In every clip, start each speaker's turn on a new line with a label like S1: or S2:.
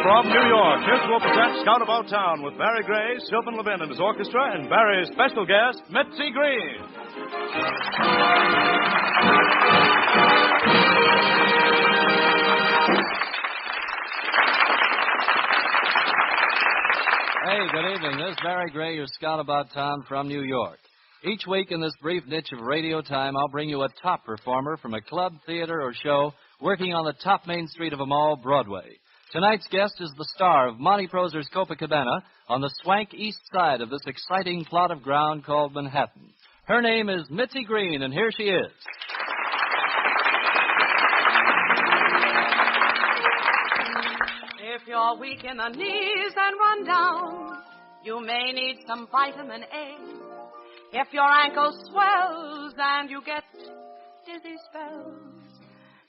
S1: From New York, Mutual presents Scout About Town with Barry Gray, Sylvan Levin and his orchestra, and Barry's special guest, Mitzi Green.
S2: Hey, good evening. This is Barry Gray, your Scout About Town from New York. Each week in this brief niche of radio time, I'll bring you a top performer from a club, theater, or show working on the top main street of them all, Broadway. Tonight's guest is the star of Monty Proser's Copacabana on the swank east side of this exciting plot of ground called Manhattan. Her name is Mitzi Green, and here she is.
S3: If you're weak in the knees and run down, you may need some vitamin A. If your ankle swells and you get dizzy spells,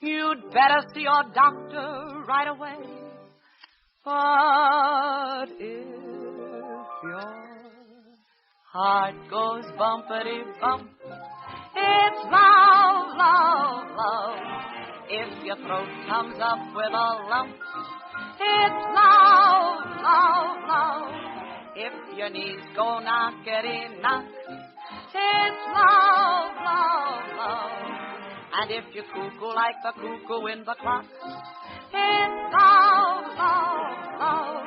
S3: you'd better see your doctor right away. But if your heart goes bumpity-bump, it's love, love, love. If your throat comes up with a lump, it's love, love, love. If your knees go knockety-knock, it's love, love, love. And if you cuckoo like the cuckoo in the clock, it's love, love, love.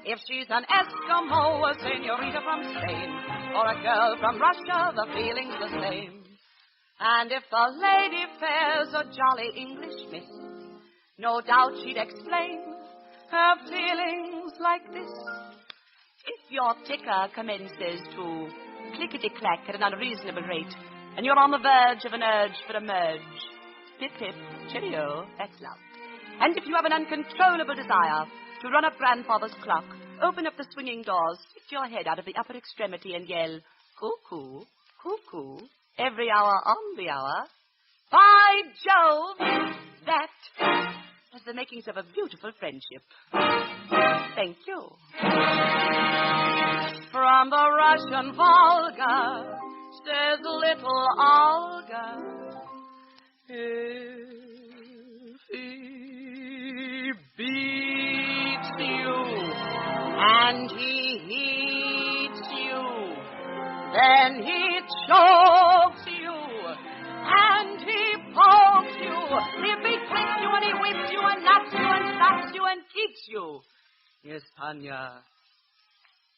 S3: If she's an Eskimo, a senorita from Spain, or a girl from Russia, the feeling's the same. And if the lady fair's a jolly English miss, no doubt she'd explain her feelings like this. If your ticker commences to clickety-clack at an unreasonable rate, and you're on the verge of an urge for a merge, pip-pip, cheerio, that's love. And if you have an uncontrollable desire to run up grandfather's clock, open up the swinging doors, stick your head out of the upper extremity and yell, cuckoo, cuckoo, every hour on the hour, by Jove, that has the makings of a beautiful friendship. Thank you. From the Russian Volga, says little Olga, if he beats you and he heats you, then he chokes you and he pokes you. If he clicks you and he whips you and knocks you and stops you and keeps you, yes, Tanya,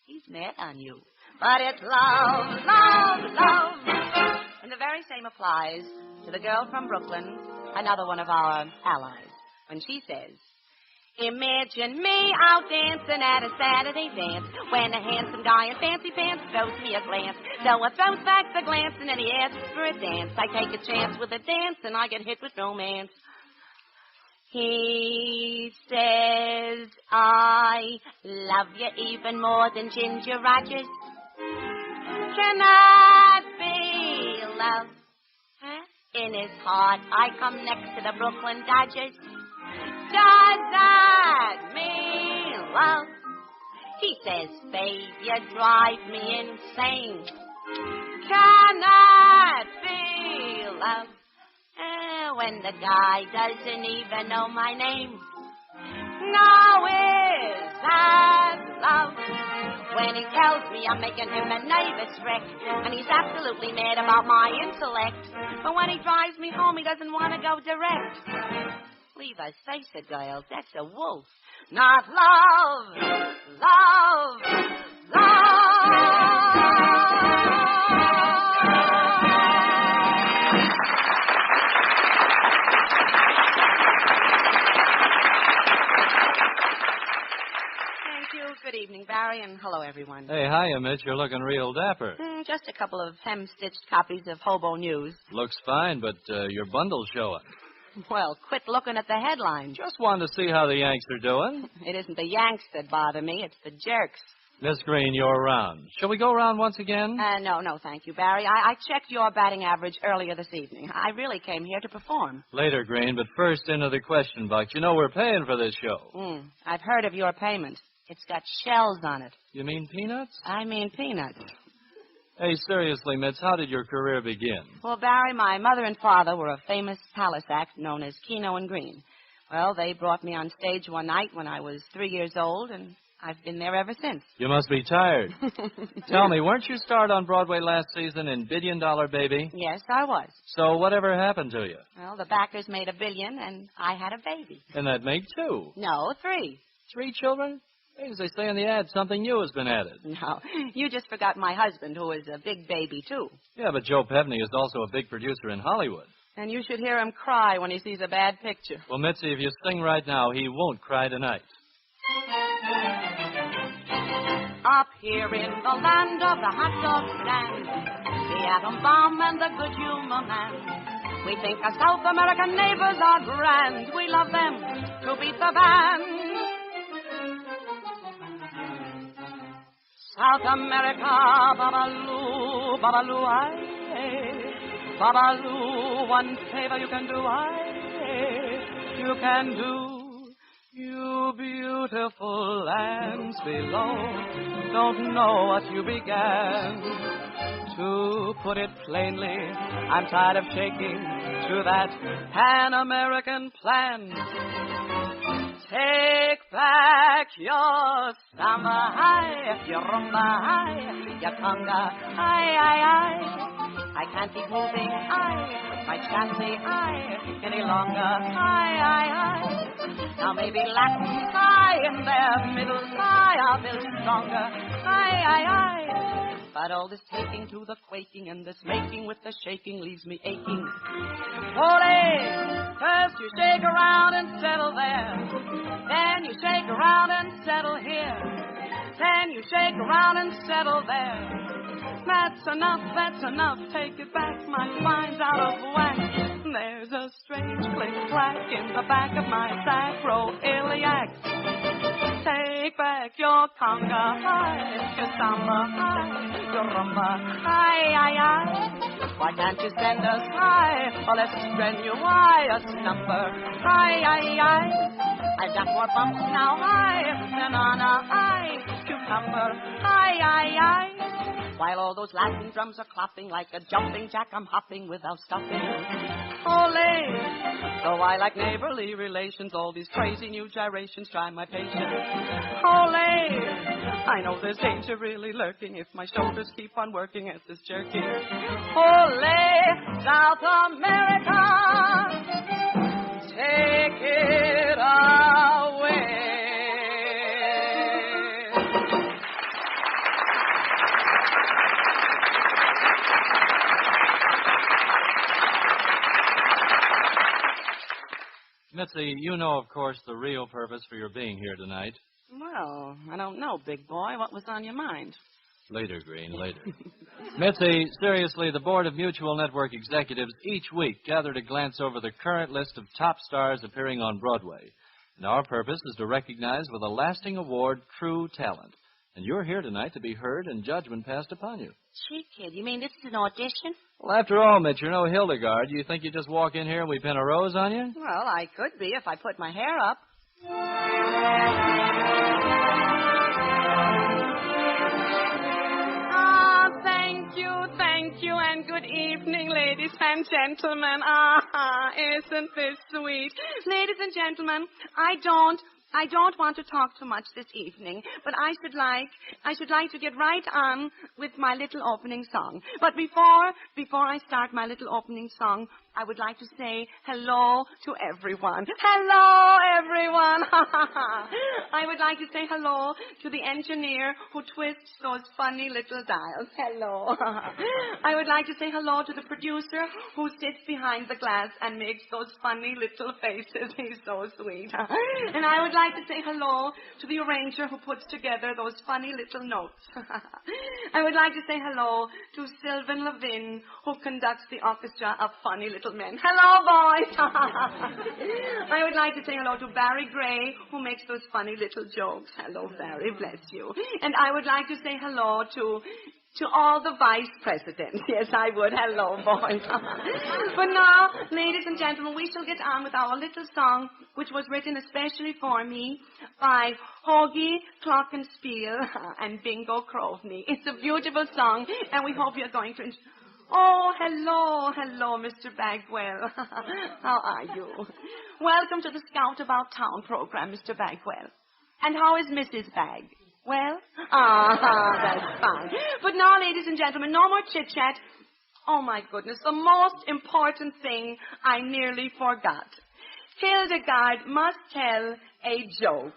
S3: he's mad on you. But it's love, love, love. And the very same applies to the girl from Brooklyn, another one of our allies, when she says, imagine me out dancing at a Saturday dance when a handsome guy in fancy pants throws me a glance. So I throws back the glance and then he asks for a dance. I take a chance with a dance and I get hit with romance. He says, I love you even more than Ginger Rogers. Cannot be love. Huh? In his heart, I come next to the Brooklyn Dodgers. Does that mean love? He says, babe, you drive me insane. Cannot be love. When the guy doesn't even know my name. Now is that love? When he tells me I'm making him a nervous wreck, and he's absolutely mad about my intellect. But when he drives me home, he doesn't want to go direct. Leave us face it, girls, that's a wolf. Not love, love, love. Good evening, Barry, and hello, everyone.
S2: Hey, hiya, Mitch. You're looking real dapper.
S3: Just a couple of hem-stitched copies of Hobo News.
S2: Looks fine, but your bundle's showing.
S3: Well, quit looking at the headlines.
S2: Just wanted to see how the Yanks are doing.
S3: It isn't the Yanks that bother me, it's the jerks.
S2: Miss Green, you're around. Shall we go around once again?
S3: No, thank you, Barry. I checked your batting average earlier this evening. I really came here to perform.
S2: Later, Green, but first into the question box. You know we're paying for this show.
S3: I've heard of your payment. It's got shells on it.
S2: You mean peanuts?
S3: I mean peanuts.
S2: Hey, seriously, Mitz, how did your career begin?
S3: Well, Barry, my mother and father were a famous palace act known as Keno and Green. Well, they brought me on stage one night when I was 3 years old, and I've been there ever since.
S2: You must be tired. Tell me, weren't you starred on Broadway last season in $1 Billion Baby?
S3: Yes, I was.
S2: So whatever happened to you?
S3: Well, the backers made $1 billion, and I had a baby.
S2: And that made 2.
S3: No, 3.
S2: 3 children? Hey, as they say in the ad, something new has been added.
S3: No, you just forgot my husband, who is a big baby, too.
S2: Yeah, but Joe Pevney is also a big producer in Hollywood.
S3: And you should hear him cry when he sees a bad picture.
S2: Well, Mitzi, if you sing right now, he won't cry tonight.
S3: Up here in the land of the hot dog stand, the atom bomb and the good humor man, we think our South American neighbors are grand. We love them to beat the band. South America, babaloo, babaloo, aye. Babaloo, one favor you can do, aye. You can do, you beautiful lands below. Don't know what you began. To put it plainly, I'm tired of shaking to that Pan-American plan. Take back your samba high, your rumba high, your conga high. I can't keep moving with my chassis any longer. Now maybe Latin in their middle I'll feel stronger. But all this taking to the quaking and this making with the shaking leaves me aching. Ole, first you shake around and settle there. Then you shake around and settle here. Then you shake around and settle there. That's enough, take it back, my mind's out of whack. There's a strange click-clack in the back of my sacroiliac. Take back your conga high, your samba high, your rumba high. Why can't you send us high, or less strenuous number high. I've got more bumps now high than on a high cucumber high. While all those Latin drums are clapping like a jumping jack, I'm hopping without stopping. Ole! So I like neighborly relations, all these crazy new gyrations try my patience. Ole! I know there's danger really lurking if my shoulders keep on working at this jerking. Ole! South America! Take it away!
S2: Mitzi, you know, of course, the real purpose for your being here tonight.
S3: Well, I don't know, big boy. What was on your mind?
S2: Later, Green, later. Mitzi, seriously, the Board of Mutual Network executives each week gather to glance over the current list of top stars appearing on Broadway. And our purpose is to recognize with a lasting award true talent. And you're here tonight to be heard and judgment passed upon you.
S3: Gee, kid, you mean this is an audition?
S2: Well, after all, Mitch, you're no Hildegard. Do you think you just walk in here and we pin a rose on you?
S3: Well, I could be if I put my hair up. Thank you, and good evening, ladies and gentlemen. Isn't this sweet? Ladies and gentlemen, I don't want to talk too much this evening, but I should like to get right on with my little opening song. But before I start my little opening song, I would like to say hello to everyone. Hello, everyone. I would like to say hello to the engineer who twists those funny little dials. Hello. I would like to say hello to the producer who sits behind the glass and makes those funny little faces. He's so sweet. And I would like to say hello to the arranger who puts together those funny little notes. I would like to say hello to Sylvan Levin, who conducts the orchestra of funny little men. Hello, boys. I would like to say hello to Barry Gray, who makes those funny little jokes. Hello, Barry, bless you. And I would like to say hello to all the vice presidents. Yes, I would. Hello, boys. But now, ladies and gentlemen, we shall get on with our little song, which was written especially for me by Hoagie Glockenspiel and Bingo Krovny. It's a beautiful song, and we hope you're going to enjoy. Oh, hello, Mr. Bagwell. How are you? Welcome to the Scout About Town program, Mr. Bagwell. And how is Mrs. Bag? Well? That's fine. But now, ladies and gentlemen, no more chit-chat. Oh, my goodness, the most important thing I nearly forgot. Hildegard must tell a joke.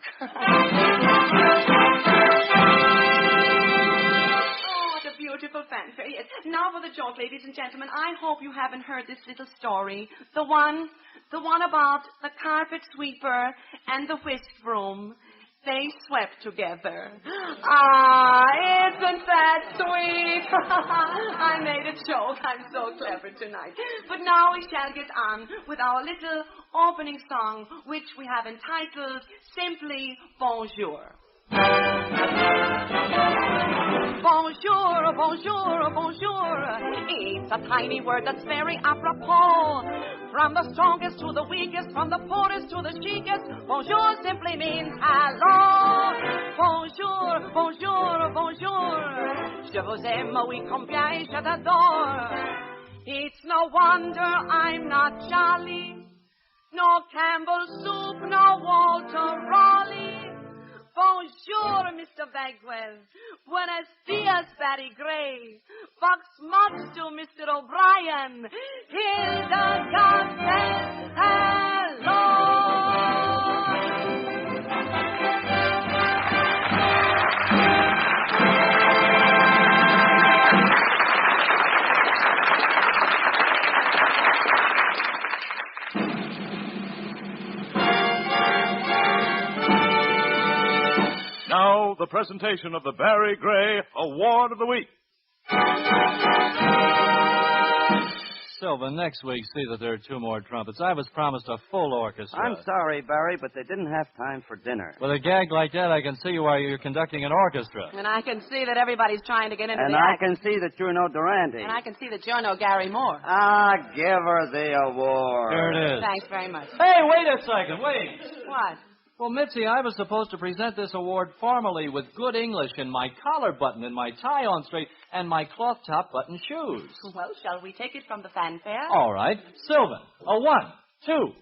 S3: Beautiful fanfare, yes. Now for the joke, ladies and gentlemen. I hope you haven't heard this little story. The one about the carpet sweeper and the whisk broom. They swept together. Isn't that sweet? I made a joke. I'm so clever tonight. But now we shall get on with our little opening song, which we have entitled simply Bonjour. Bonjour, bonjour, bonjour. It's a tiny word that's very apropos. From the strongest to the weakest, from the poorest to the chicest, bonjour simply means hello. Bonjour, bonjour, bonjour. Je vous aime, oui, combien je t'adore. It's no wonder I'm not jolly. No Campbell soup, no Walter Raleigh. Bonjour, Mr. Bagwell. Buenos dias, Barry Gray. Fox much to Mr. O'Brien. Hildegard says hello.
S1: Now, the presentation of the Barry Gray Award of the Week.
S2: Sylvan, next week, see that there are 2 more trumpets. I was promised a full orchestra.
S4: I'm sorry, Barry, but they didn't have time for dinner.
S2: With a gag like that, I can see why you're conducting an orchestra.
S3: And I can see that everybody's trying to get into
S4: And
S3: the
S4: I
S3: act.
S4: can see that you're no Durante.
S3: And I can see that you're no Gary Moore.
S4: Give her the award.
S2: Here it is.
S3: Thanks very much.
S2: Hey, wait a second, wait.
S3: What?
S2: Well, Mitzi, I was supposed to present this award formally with good English and my collar button and my tie on straight and my cloth top button shoes.
S3: Well, shall we take it from the fanfare?
S2: All right. Sylvan, a 1, 2.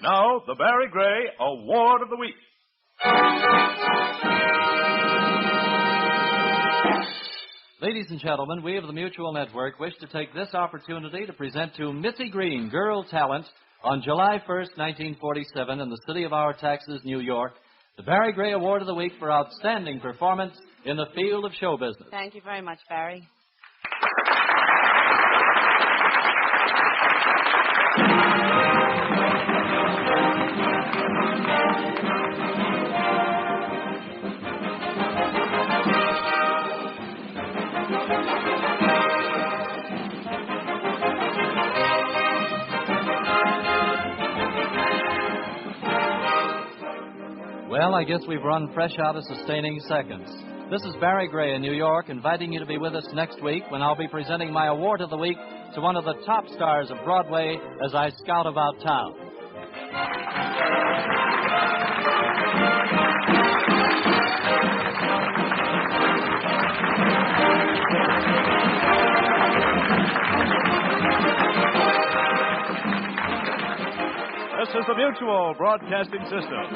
S1: Now, the Barry Gray Award of the Week.
S2: Ladies and gentlemen, we of the Mutual Network wish to take this opportunity to present to Mitzi Green, Girl Talent, on July 1st, 1947, in the city of our Texas, New York, the Barry Gray Award of the Week for outstanding performance in the field of show business.
S3: Thank you very much, Barry.
S2: Well, I guess we've run fresh out of sustaining seconds. This is Barry Gray in New York, inviting you to be with us next week when I'll be presenting my award of the week to one of the top stars of Broadway as I scout about town.
S1: This is the Mutual Broadcasting System.